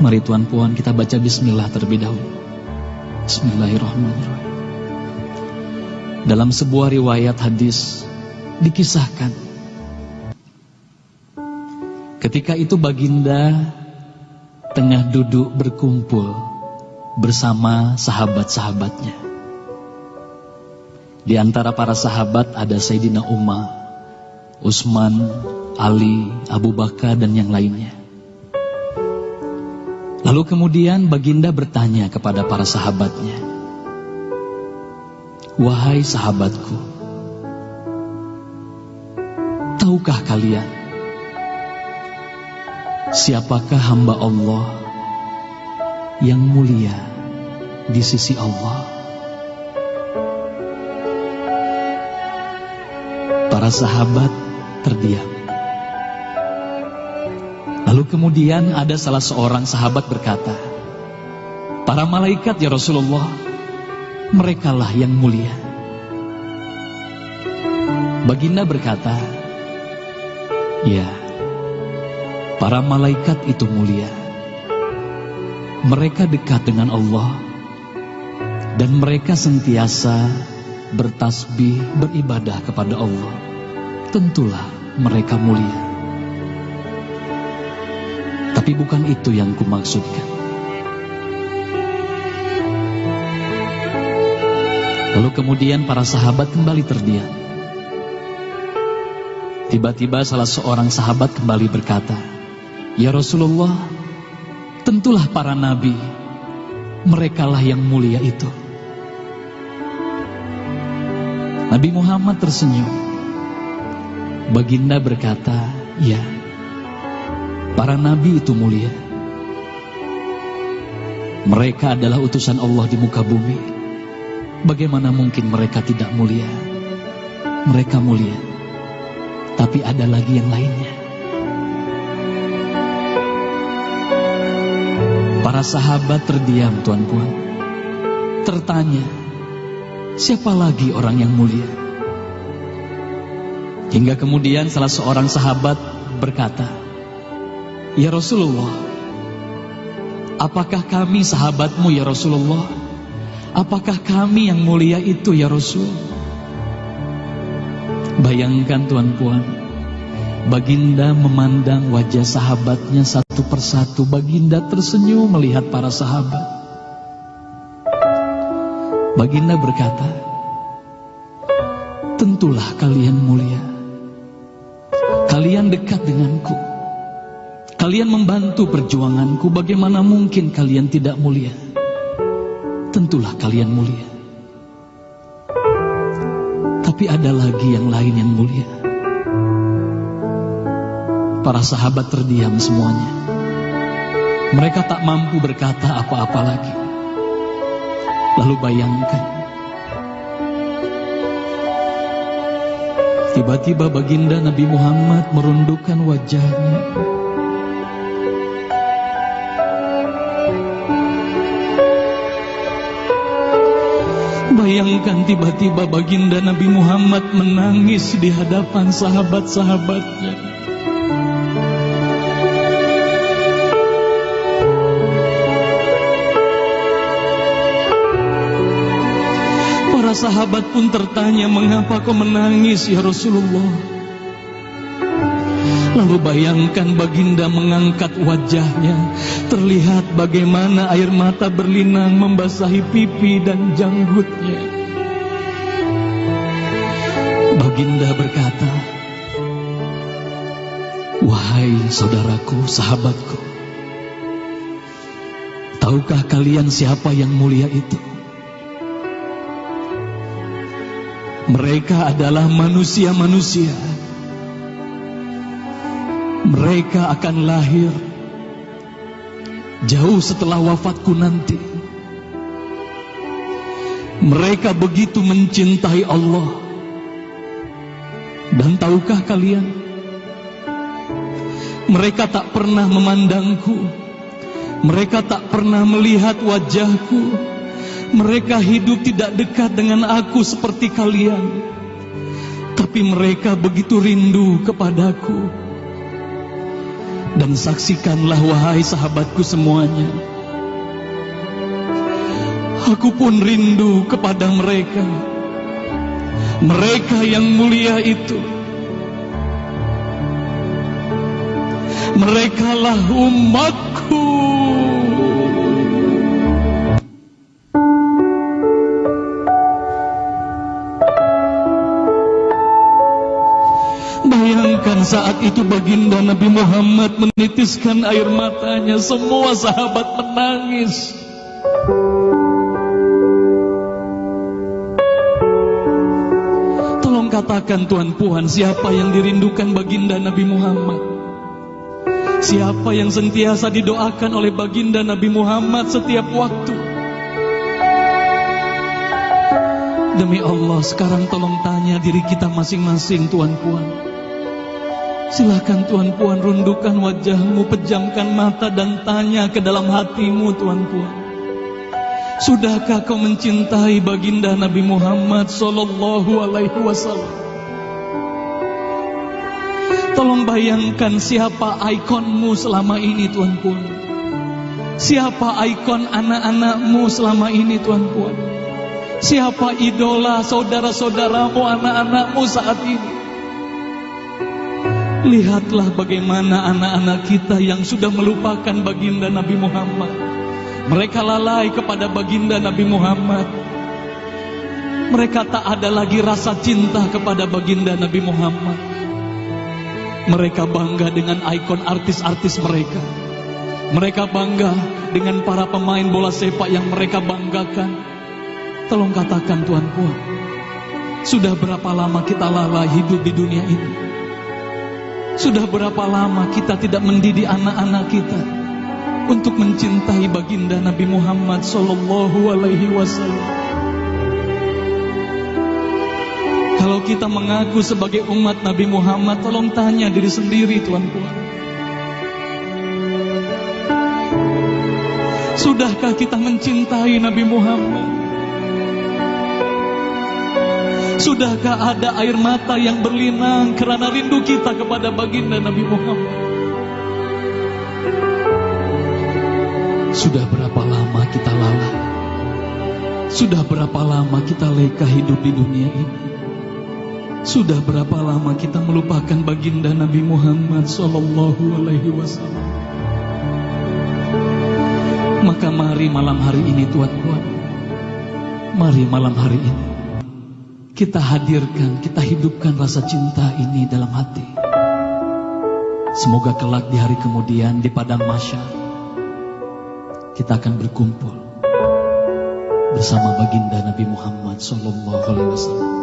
Mari Tuan Puan kita baca bismillah terlebih dahulu. Bismillahirrahmanirrahim. Dalam sebuah riwayat hadis dikisahkan, ketika itu baginda tengah duduk berkumpul bersama sahabat-sahabatnya. Di antara para sahabat ada Sayyidina Umar, Utsman, Ali, Abu Bakar dan yang lainnya. Lalu kemudian baginda bertanya kepada para sahabatnya, "Wahai sahabatku, tahukah kalian siapakah hamba Allah yang mulia di sisi Allah?" Para sahabat terdiam. Lalu kemudian ada salah seorang sahabat berkata, "Para malaikat ya Rasulullah, merekalah yang mulia." Baginda berkata, "Ya, para malaikat itu mulia. Mereka dekat dengan Allah dan mereka sentiasa bertasbih, beribadah kepada Allah. Tentulah mereka mulia. Tapi bukan itu yang kumaksudkan." Lalu kemudian para sahabat kembali terdiam. Tiba-tiba salah seorang sahabat kembali berkata, "Ya Rasulullah, tentulah para nabi, merekalah yang mulia itu." Nabi Muhammad tersenyum. Baginda berkata, "Ya, para nabi itu mulia. Mereka adalah utusan Allah di muka bumi. Bagaimana mungkin mereka tidak mulia? Mereka mulia. Tapi ada lagi yang lainnya." Para sahabat terdiam, Tuan Puan. Tertanya, siapa lagi orang yang mulia? Hingga kemudian salah seorang sahabat berkata, "Ya Rasulullah, apakah kami sahabatmu ya Rasulullah? Apakah kami yang mulia itu ya Rasul?" Bayangkan Tuan Puan, baginda memandang wajah sahabatnya satu persatu. Baginda tersenyum melihat para sahabat. Baginda berkata, "Tentulah kalian mulia. Kalian dekat denganku. Kalian membantu perjuanganku. Bagaimana mungkin kalian tidak mulia? Tentulah kalian mulia. Tapi ada lagi yang lain yang mulia." Para sahabat terdiam semuanya. Mereka tak mampu berkata apa-apa lagi. Lalu bayangkan, tiba-tiba baginda Nabi Muhammad merundukkan wajahnya. Bayangkan tiba-tiba baginda Nabi Muhammad menangis di hadapan sahabat-sahabatnya. Para sahabat pun tertanya, "Mengapa kau menangis ya Rasulullah?" Lalu bayangkan baginda mengangkat wajahnya. Terlihat bagaimana air mata berlinang membasahi pipi dan janggutnya. Baginda berkata, "Wahai saudaraku, sahabatku, tahukah kalian siapa yang mulia itu? Mereka adalah manusia-manusia. Mereka akan lahir jauh setelah wafatku nanti. Mereka begitu mencintai Allah. Dan tahukah kalian, mereka tak pernah memandangku. Mereka tak pernah melihat wajahku. Mereka hidup tidak dekat dengan aku seperti kalian. Tapi mereka begitu rindu kepadaku. Dan saksikanlah wahai sahabatku semuanya, aku pun rindu kepada mereka, mereka yang mulia itu. Merekalah umatku. Bayangkan saat itu baginda Nabi Muhammad menitiskan air matanya, semua sahabat menangis. Tolong katakan Tuan Puan, siapa yang dirindukan baginda Nabi Muhammad? Siapa yang sentiasa didoakan oleh baginda Nabi Muhammad setiap waktu? Demi Allah, sekarang tolong tanya diri kita masing-masing, Tuan Puan. Silahkan Tuan Puan rundukkan wajahmu, pejamkan mata dan tanya ke dalam hatimu, Tuan Puan. Sudahkah kau mencintai baginda Nabi Muhammad sallallahu alaihi wasallam? Tolong bayangkan siapa ikonmu selama ini, Tuan Puan. Siapa ikon anak-anakmu selama ini, Tuan Puan. Siapa idola saudara-saudaramu, anak-anakmu saat ini. Lihatlah bagaimana anak-anak kita yang sudah melupakan baginda Nabi Muhammad. Mereka lalai kepada baginda Nabi Muhammad. Mereka tak ada lagi rasa cinta kepada baginda Nabi Muhammad. Mereka bangga dengan ikon artis-artis mereka. Mereka bangga dengan para pemain bola sepak yang mereka banggakan. Tolong katakan Tuan Puan, sudah berapa lama kita lalai hidup di dunia ini? Sudah berapa lama kita tidak mendidik anak-anak kita untuk mencintai baginda Nabi Muhammad sallallahu alaihi wasallam? Kalau kita mengaku sebagai umat Nabi Muhammad, tolong tanya diri sendiri, Tuan Puan. Sudahkah kita mencintai Nabi Muhammad? Sudahkah ada air mata yang berlinang karena rindu kita kepada baginda Nabi Muhammad? Sudah berapa lama kita lalai? Sudah berapa lama kita leka hidup di dunia ini? Sudah berapa lama kita melupakan baginda Nabi Muhammad sallallahu alaihi wasallam? Maka mari malam hari ini, Tuan Puan, mari malam hari ini kita hadirkan, kita hidupkan rasa cinta ini dalam hati. Semoga kelak di hari kemudian di padang mahsyar kita akan berkumpul bersama baginda Nabi Muhammad sallallahu alaihi wasallam.